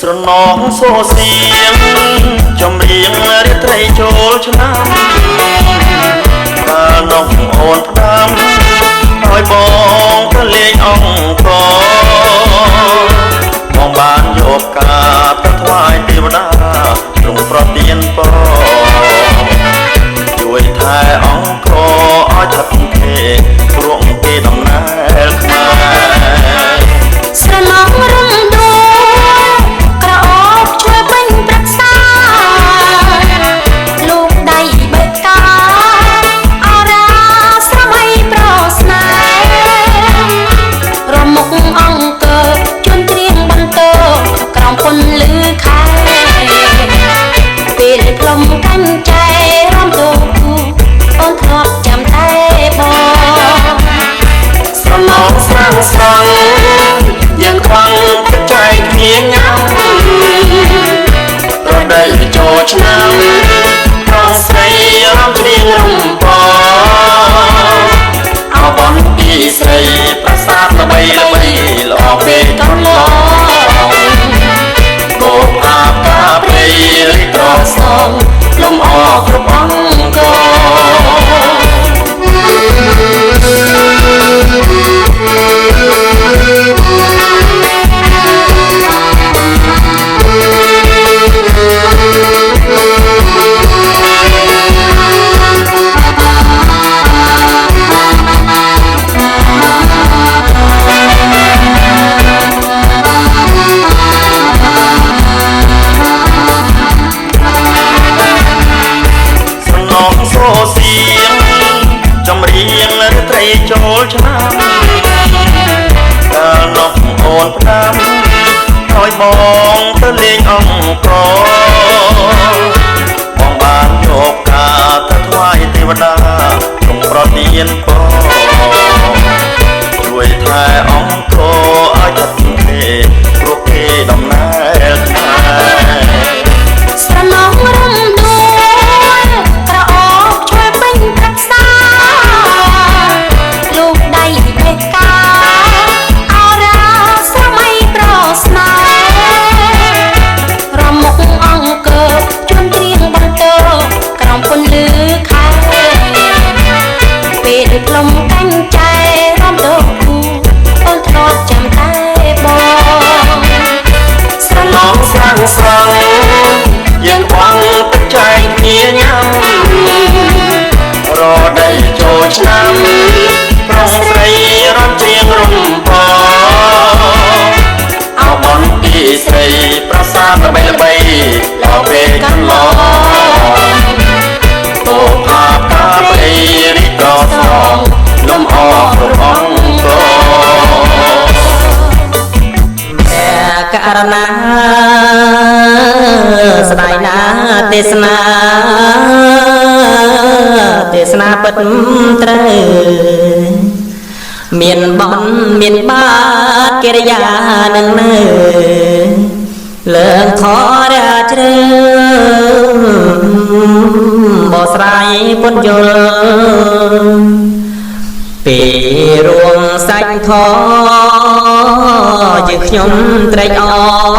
ស្រណងសូសៀងចំរៀងរាត្រីចូលឆ្នាំកាលនោះអូនផ្ដាំឲ្យបងទៅលេងអង្គបងបានយកការទៅថ្វាយទេវតាទ្រង់ប្រទានពរជួយថែអង្គឲ្យថិតថេរព្រោះគេដំណើរខ្មែរស្រណងរំដួលក្រអូបជួយពេញប្រសាលោកដៃបេកាអរាស្រមៃប្រស្នេហ៍រមុខអង្គជួនត្រៀងបន្តក្រោមពន្លឺខែពេលក្លុំកាន់ចែរំទូអូនធ្លាប់ចាំតែបងស្រណងស្រាំស្រាំយើងខ្វាំងទឹកចែកគ្នាញ៉ាំប្រដីចូលឆ្នាំប្រុសស្រីរំច្រៀងរំបងអោបនពីស្រីប្រាសាទល្បីល្បីល្អពេលកន្លងបូកអាកាព្រៃរីកត្រសងលំអគ្រប់អង្គចូលឆ្នាំកាលនោះអូនផ្ដាំឲ្យបងទៅលេងអង្គបងបានយកការទៅថ្វាយទេវតាទ្រង់ប្រទានពរជួយថែអង្គឲ្យថិតថេរព្រោះគេដំណើរខ្មែរស្រណងរំដួលក្រអូបជួយពេញប្រសាលោកដៃបេកាអរាស្រមៃប្រស្នេហ៍រមុខអង្គជួនត្រៀងបន្តក្រោមពន្លឺខែពេលក្លុំកាន់ចែរំដោអូនធ្លាប់ចាំតែបងស្រណងស្រាំស្រាំយើងខ្វាំងទឹកចែកគ្នាញ៉ាំរដីចូលឆ្នាំប្រុសស្រីរំច្រៀងរំបងអោបនពីស្រីប្រាសាទល្បីល្បីល្អពេលកន្លងបូកអាកាព្រៃរីកត្រសងលំអគ្រប់អង្គករណាស្ដាយណាទេសនាពិតត្រូវមានបនមានបាតកិរិយានឹងនៅលើងធរជ្រើបស្រ័យពុទ្ធយល់ពីរួមសាច់ធជាខ្ញុំត្រេកអរ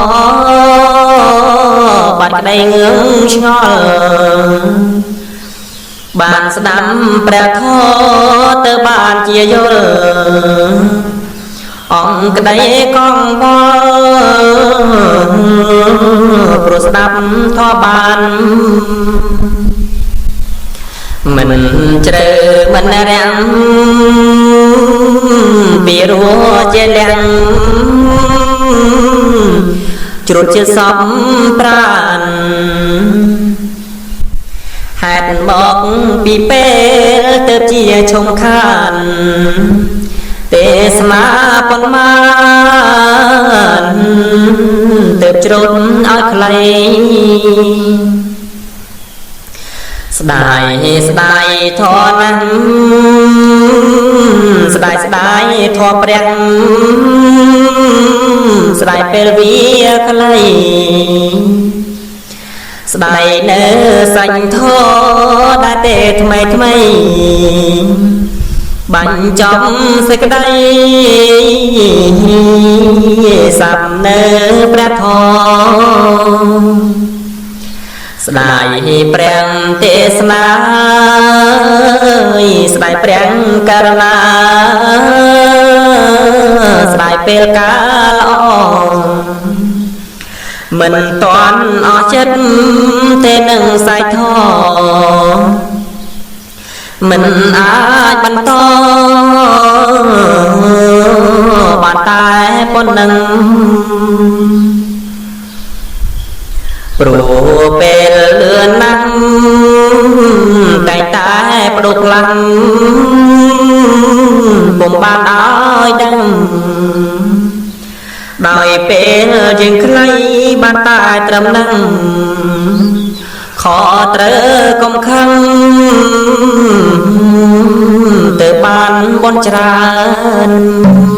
បាត់ក្តីងឿងឆ្ងល់បានស្ដាំព្រះធម៌ទៅបានជាយល់អង្គក្តីកងវល់ព្រោះស្ដាប់ធម៌បានមិនជ្រៅមិនរាំងពីរោជាលំជ្រុតជាសពប្រានហេតុមកពីពេលទៅជាឈុំខានទេសនាប៉ុន្មានទៅជ្រុតឲ្យខ្លីស្ដាយធម៌ណាស់ស្ដាយធម៌ព្រះស្ដាយពេលវាខ្លីស្ដាយនៅសាច់ធម៌ដែលទេថ្មី បាញ់ចំសេចក្តីសាប់នៅព្រះធម៌ស្ដាយព្រះទេសនាស្ដាយព្រះករណាស្ដាយពេលកាលល្អមិនតាន់អស់ចិត្តទេនឹងសៃធម៌មិនអាចបន្តបានតែប៉ុណ្ណឹងព្រោះពេលលឿនណាស់តែតែបដុកខ្លាំងពុំបានឲ្យដឹងដោយពេលយើងខ្លីបានតែត្រឹមនឹងខត្រូវកុំខឹងទៅបានបនច្រើន